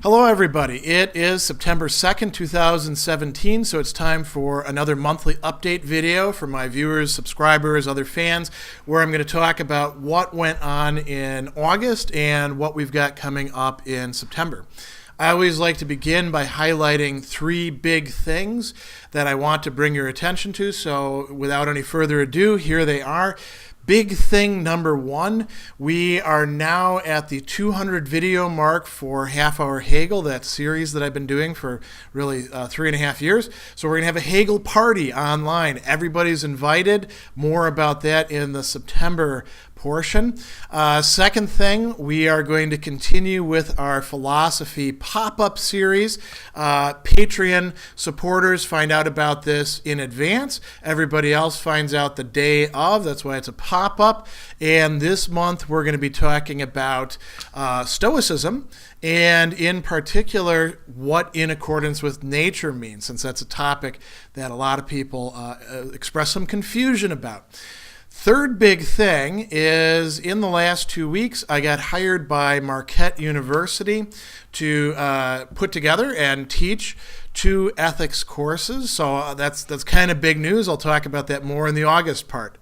Hello, everybody. It is September 2nd, 2017, so it's time for another monthly update video for my viewers, subscribers, other fans, where I'm going to talk about what went on in August and what we've got coming up in September. I always like to begin by highlighting three big things that I want to bring your attention to, so without any further ado, here they are. Big thing number one, we are now at the 200 video mark for Half Hour Hegel, that series that I've been doing for really 3.5 years. So we're going to have a Hegel party online. Everybody's invited. More about that in the September portion. Second thing, we are going to continue with our philosophy pop-up series. Patreon supporters find out about this in advance. Everybody else finds out the day of. That's why it's a pop-up. And this month we're going to be talking about Stoicism, and in particular what in accordance with nature means, since that's a topic that a lot of people express some confusion about. Third big thing is, in the last 2 weeks, I got hired by Marquette University to put together and teach 2 ethics courses. So that's kind of big news. I'll talk about that more in the August part.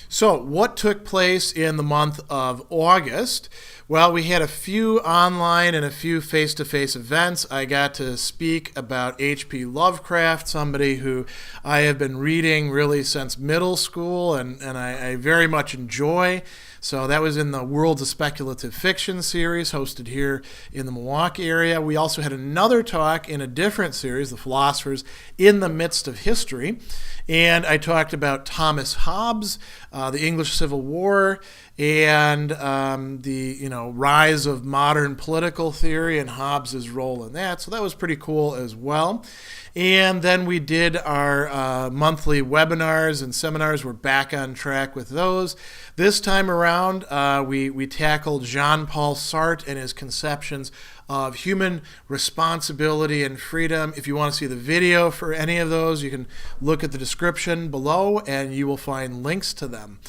So what took place in the month of August? Well, we had a few online and a few face-to-face events. I got to speak about H.P. Lovecraft, somebody who I have been reading really since middle school and I very much enjoy. So that was in the Worlds of Speculative Fiction series hosted here in the Milwaukee area. We also had another talk in a different series, The Philosophers in the Midst of History. And I talked about Thomas Hobbes, the English Civil War, and the rise of modern political theory and Hobbes' role in that. So that was pretty cool as well. And then we did our monthly webinars and seminars. We're back on track with those. This time around, we tackled Jean-Paul Sartre and his conceptions of human responsibility and freedom. If you want to see the video for any of those, you can look at the description below and you will find links to them.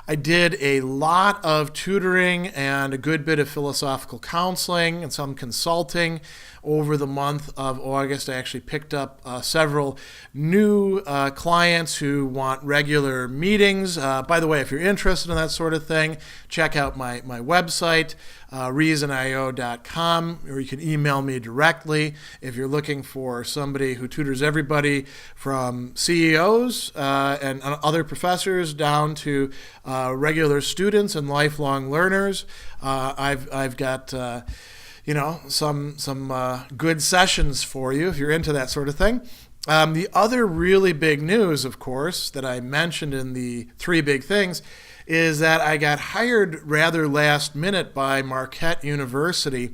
I did a lot of tutoring and a good bit of philosophical counseling and some consulting over the month of August. I actually picked up several new clients who want regular meetings. By the way, if you're interested in that sort of thing, check out my website, reasonio.com, or you can email me directly if you're looking for somebody who tutors everybody from CEOs and other professors down to regular students and lifelong learners. I've got some good sessions for you if you're into that sort of thing. The other really big news, of course, that I mentioned in the 3 big things is that I got hired rather last minute by Marquette University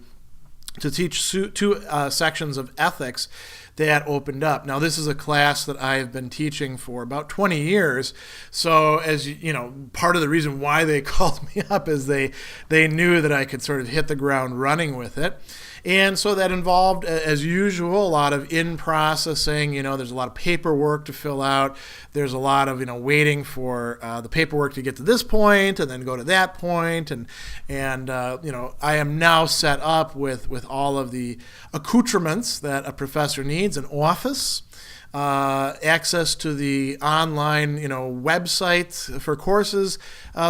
to teach 2 sections of ethics that opened up. Now, this is a class that I have been teaching for about 20 years. So, as you know, part of the reason why they called me up is they knew that I could sort of hit the ground running with it. And so that involved, as usual, a lot of in-processing. There's a lot of paperwork to fill out. There's a lot of, waiting for the paperwork to get to this point and then go to that point. And I am now set up with all of the accoutrements that a professor needs: an office, access to the online, website for courses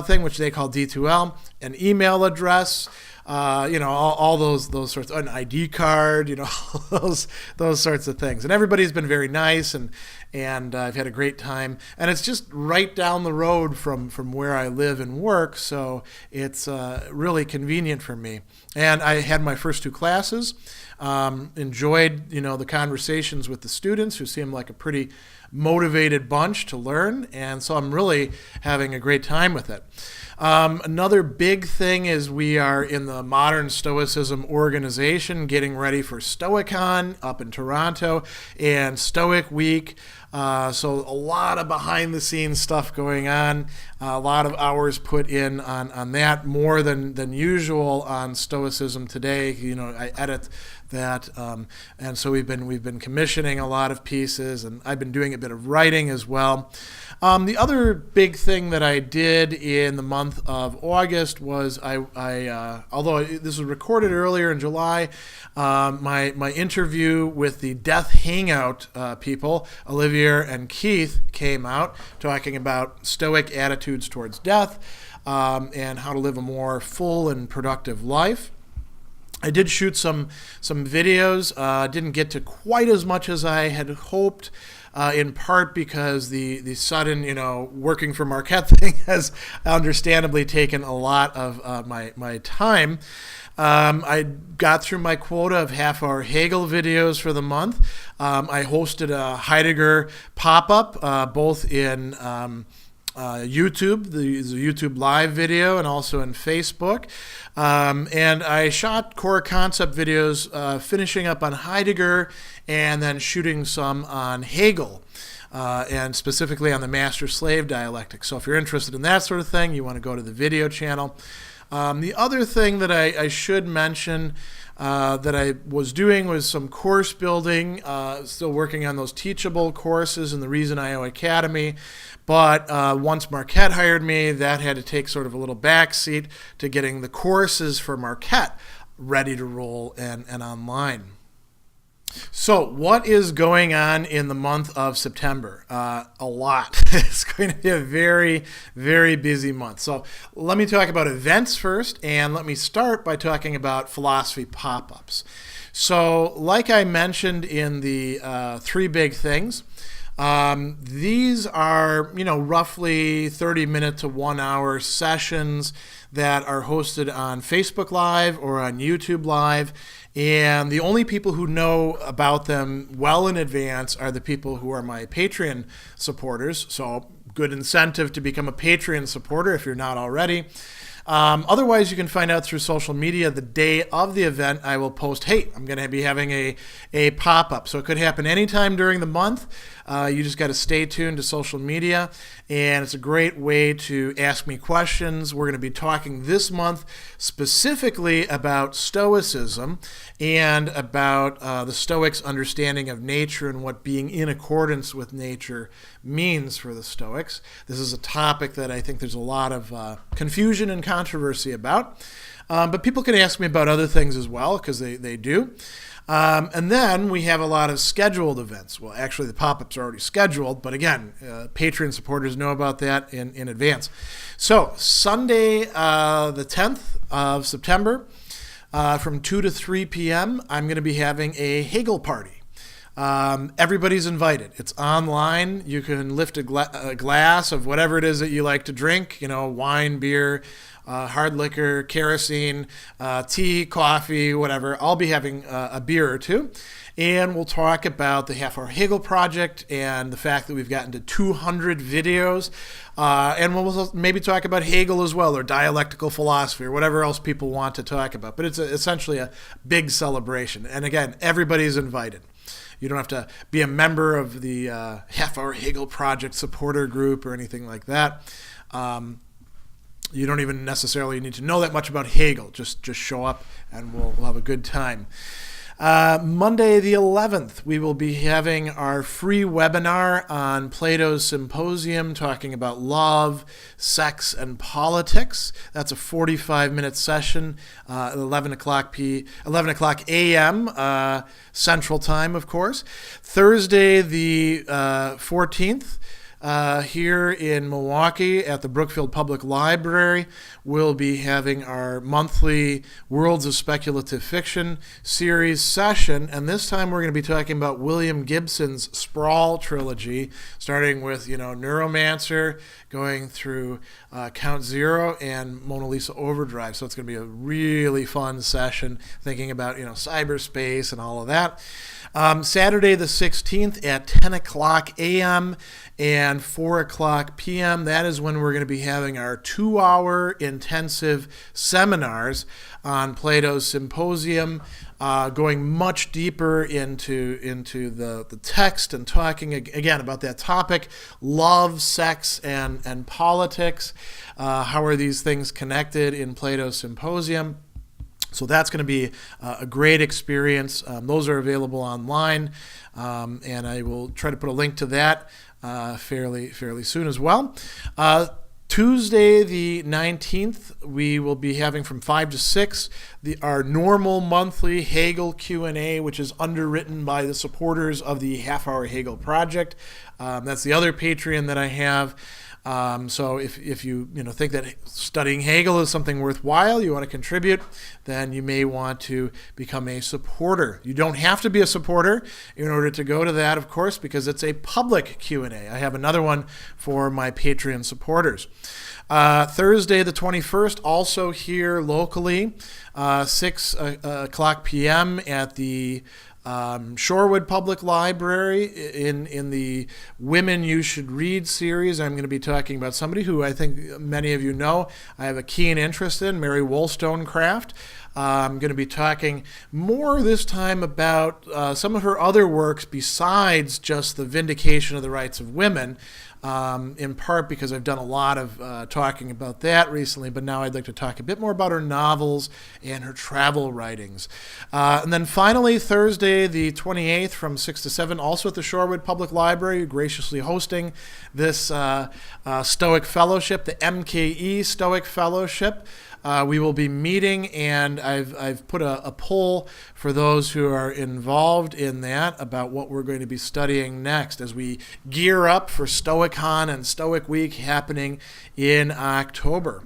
thing, which they call D2L, an email address, all those sorts, an ID card, those sorts of things. And everybody's been very nice, and I've had a great time. And it's just right down the road from where I live and work, so it's really convenient for me. And I had my first 2 classes. Enjoyed, the conversations with the students, who seem like a pretty motivated bunch to learn, and so I'm really having a great time with it. Another big thing is we are in the Modern Stoicism organization getting ready for Stoicon up in Toronto and Stoic Week. So a lot of behind-the-scenes stuff going on, a lot of hours put in on that, more than usual on Stoicism Today. I edit that, and so we've been commissioning a lot of pieces, and I've been doing a bit of writing as well. The other big thing that I did in the month of August was although this was recorded earlier in July, my interview with the Death Hangout people, Olivia and Keith, came out talking about Stoic attitudes towards death and how to live a more full and productive life. I did shoot some videos. Didn't get to quite as much as I had hoped, in part because the sudden, working for Marquette thing has understandably taken a lot of my time. I got through my quota of half-hour Hegel videos for the month. I hosted a Heidegger pop-up, both in YouTube, the YouTube live video, and also in Facebook. And I shot core concept videos, finishing up on Heidegger and then shooting some on Hegel, and specifically on the master-slave dialectic. So if you're interested in that sort of thing, you want to go to the video channel. The other thing that I should mention that I was doing was some course building, still working on those teachable courses in the Reason IO Academy. But once Marquette hired me, that had to take sort of a little backseat to getting the courses for Marquette ready to roll and online. So what is going on in the month of September? A lot. It's going to be a very, very busy month. So let me talk about events first, and let me start by talking about philosophy pop-ups. So like I mentioned in the three big things, these are, roughly 30-minute to 1 hour sessions that are hosted on Facebook Live or on YouTube Live. And the only people who know about them well in advance are the people who are my Patreon supporters. So good incentive to become a Patreon supporter if you're not already. Otherwise, you can find out through social media the day of the event. I will post, hey, I'm going to be having a pop-up. So it could happen anytime during the month. You just got to stay tuned to social media, and it's a great way to ask me questions. We're going to be talking this month specifically about Stoicism and about the Stoics' understanding of nature and what being in accordance with nature means for the Stoics. This is a topic that I think there's a lot of confusion and controversy about, but people can ask me about other things as well, because they do. And then we have a lot of scheduled events. Well, actually, the pop-ups are already scheduled, but again, Patreon supporters know about that in advance. So Sunday, the 10th of September, from 2 to 3 p.m., I'm going to be having a Hegel party. Everybody's invited. It's online. You can lift a glass of whatever it is that you like to drink, wine, beer, hard liquor, kerosene, tea, coffee, whatever. I'll be having a beer or two, and we'll talk about the Half Hour Hegel project and the fact that we've gotten to 200 videos, and we'll maybe talk about Hegel as well, or dialectical philosophy, or whatever else people want to talk about. But it's essentially a big celebration, and again, everybody's invited. You don't have to be a member of the Half Hour Hegel Project supporter group or anything like that. You don't even necessarily need to know that much about Hegel. Just show up and we'll have a good time. Monday the 11th, we will be having our free webinar on Plato's Symposium, talking about love, sex, and politics. That's a 45-minute session, 11 o'clock a.m. Central Time, of course. Thursday the 14th, here in Milwaukee at the Brookfield Public Library, we'll be having our monthly Worlds of Speculative Fiction series session, and this time we're going to be talking about William Gibson's Sprawl trilogy, starting with Neuromancer, going through Count Zero and Mona Lisa Overdrive. So it's going to be a really fun session, thinking about cyberspace and all of that. Saturday the 16th at 10 o'clock a.m. and 4 o'clock p.m. That is when we're going to be having our 2-hour intensive seminars on Plato's Symposium, going much deeper into the text and talking again about that topic, love, sex, and politics. How are these things connected in Plato's Symposium? So that's going to be a great experience. Those are available online, and I will try to put a link to that fairly soon as well. Tuesday the 19th, we will be having from 5 to 6 our normal monthly Hegel Q&A, which is underwritten by the supporters of the Half Hour Hegel Project. That's the other Patreon that I have. So if you think that studying Hegel is something worthwhile, you want to contribute, then you may want to become a supporter. You don't have to be a supporter in order to go to that, of course, because it's a public Q&A. I have another one for my Patreon supporters. Thursday the 21st, also here locally, 6 o'clock p.m. at the Shorewood Public Library in the Women You Should Read series. I'm going to be talking about somebody who I think many of you know I have a keen interest in, Mary Wollstonecraft. I'm going to be talking more this time about some of her other works besides just the vindication of the rights of women, in part because I've done a lot of talking about that recently, but now I'd like to talk a bit more about her novels and her travel writings. And then finally, Thursday the 28th from 6 to 7, also at the Shorewood Public Library, graciously hosting this Stoic Fellowship, the MKE Stoic Fellowship. We will be meeting, and I've put a poll for those who are involved in that about what we're going to be studying next as we gear up for StoicCon and Stoic Week happening in October.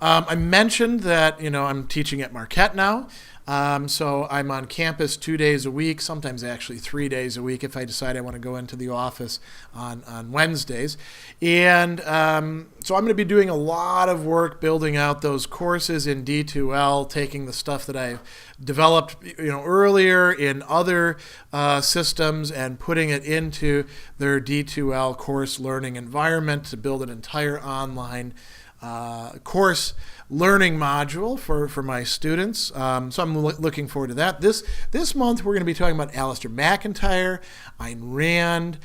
I mentioned that I'm teaching at Marquette now. So I'm on campus 2 days a week, sometimes actually 3 days a week if I decide I want to go into the office on Wednesdays. And so I'm going to be doing a lot of work building out those courses in D2L, taking the stuff that I've developed earlier in other systems and putting it into their D2L course learning environment to build an entire online course learning module for my students. So I'm looking forward to that. This month we're going to be talking about Alasdair MacIntyre, Ayn Rand,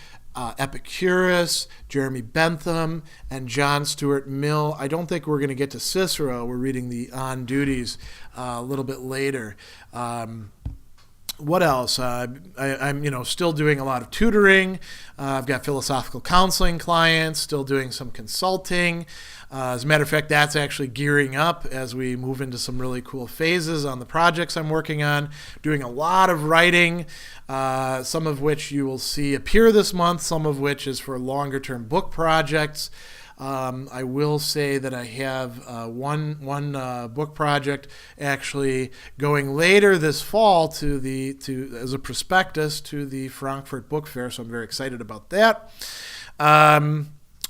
Epicurus, Jeremy Bentham, and John Stuart Mill. I don't think we're going to get to Cicero. We're reading the On Duties a little bit later. What else? I'm still doing a lot of tutoring. I've got philosophical counseling clients, still doing some consulting. As a matter of fact, that's actually gearing up as we move into some really cool phases on the projects I'm working on. Doing a lot of writing, some of which you will see appear this month, some of which is for longer-term book projects. I will say that I have one book project actually going later this fall as a prospectus to the Frankfurt Book Fair, so I'm very excited about that.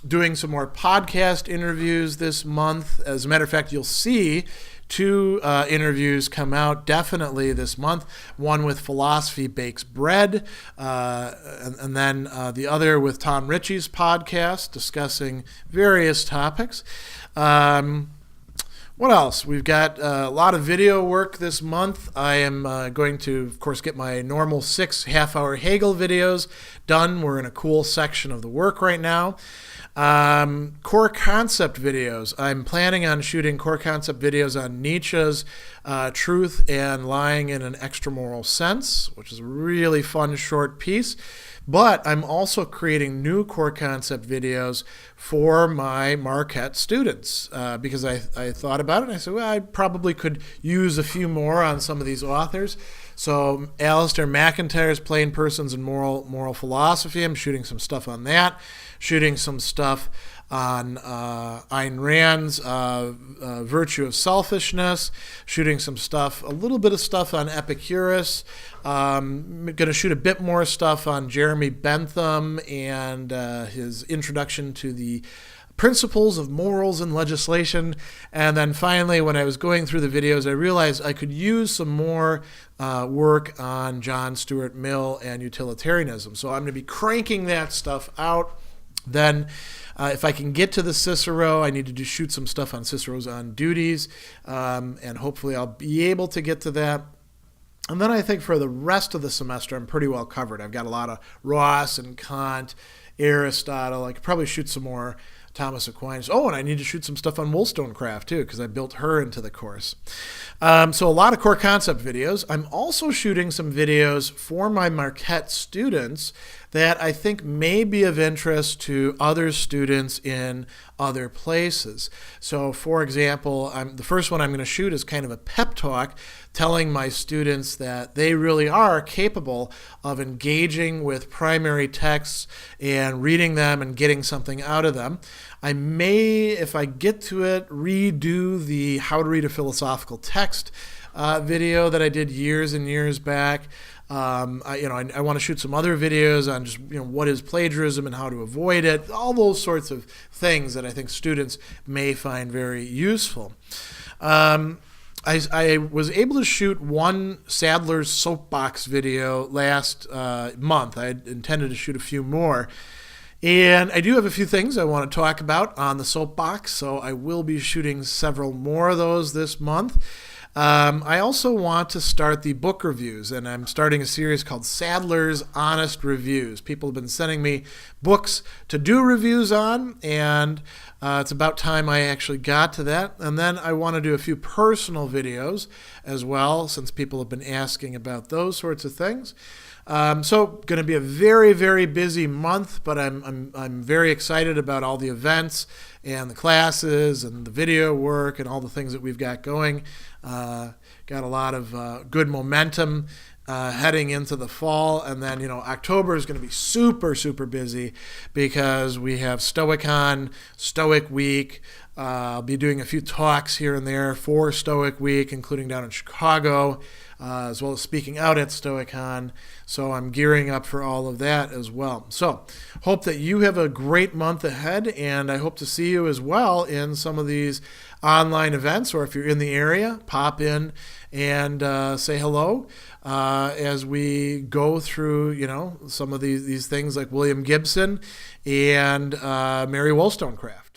Doing some more podcast interviews this month. As a matter of fact, you'll see 2 interviews come out definitely this month. One with Philosophy Bakes Bread, and then the other with Tom Richey's podcast discussing various topics. What else? We've got a lot of video work this month. I am going to, of course, get my normal 6 half-hour Hegel videos done. We're in a cool section of the work right now. Core concept videos. I'm planning on shooting core concept videos on Nietzsche's Truth and Lying in an Extramoral Sense, which is a really fun short piece. But I'm also creating new core concept videos for my Marquette students because I thought about it and I said, well, I probably could use a few more on some of these authors. So Alasdair MacIntyre's Plain Persons and Moral Philosophy, I'm shooting some stuff on that. Shooting some stuff on Ayn Rand's Virtue of Selfishness, shooting some stuff, a little bit of stuff on Epicurus. I'm going to shoot a bit more stuff on Jeremy Bentham and his introduction to the principles of morals and legislation. And then finally, when I was going through the videos, I realized I could use some more work on John Stuart Mill and utilitarianism. So I'm going to be cranking that stuff out. Then if I can get to the Cicero, I need to shoot some stuff on Cicero's On Duties, and hopefully I'll be able to get to that. And then I think for the rest of the semester, I'm pretty well covered. I've got a lot of Ross and Kant, Aristotle. I could probably shoot some more Thomas Aquinas. Oh, and I need to shoot some stuff on Wollstonecraft too, because I built her into the course. So a lot of core concept videos. I'm also shooting some videos for my Marquette students that I think may be of interest to other students in other places. So for example, the first one I'm going to shoot is kind of a pep talk telling my students that they really are capable of engaging with primary texts and reading them and getting something out of them. I may, if I get to it, redo the How to Read a Philosophical Text video that I did years and years back. I want to shoot some other videos on just what is plagiarism and how to avoid it, all those sorts of things that I think students may find very useful. I was able to shoot one Sadler's soapbox video last month. I had intended to shoot a few more. And I do have a few things I want to talk about on the soapbox, so I will be shooting several more of those this month. I also want to start the book reviews, and I'm starting a series called Sadler's Honest Reviews. People have been sending me books to do reviews on, and it's about time I actually got to that. And then I want to do a few personal videos as well, since people have been asking about those sorts of things. So going to be a very, very busy month, but I'm very excited about all the events and the classes and the video work and all the things that we've got going. Got a lot of good momentum heading into the fall, and then October is going to be super, super busy because we have StoicCon, Stoic Week. I'll be doing a few talks here and there for Stoic Week, including down in Chicago, as well as speaking out at StoicCon. So I'm gearing up for all of that as well. So hope that you have a great month ahead, and I hope to see you as well in some of these online events, or if you're in the area, pop in and say hello as we go through, some of these things like William Gibson and Mary Wollstonecraft.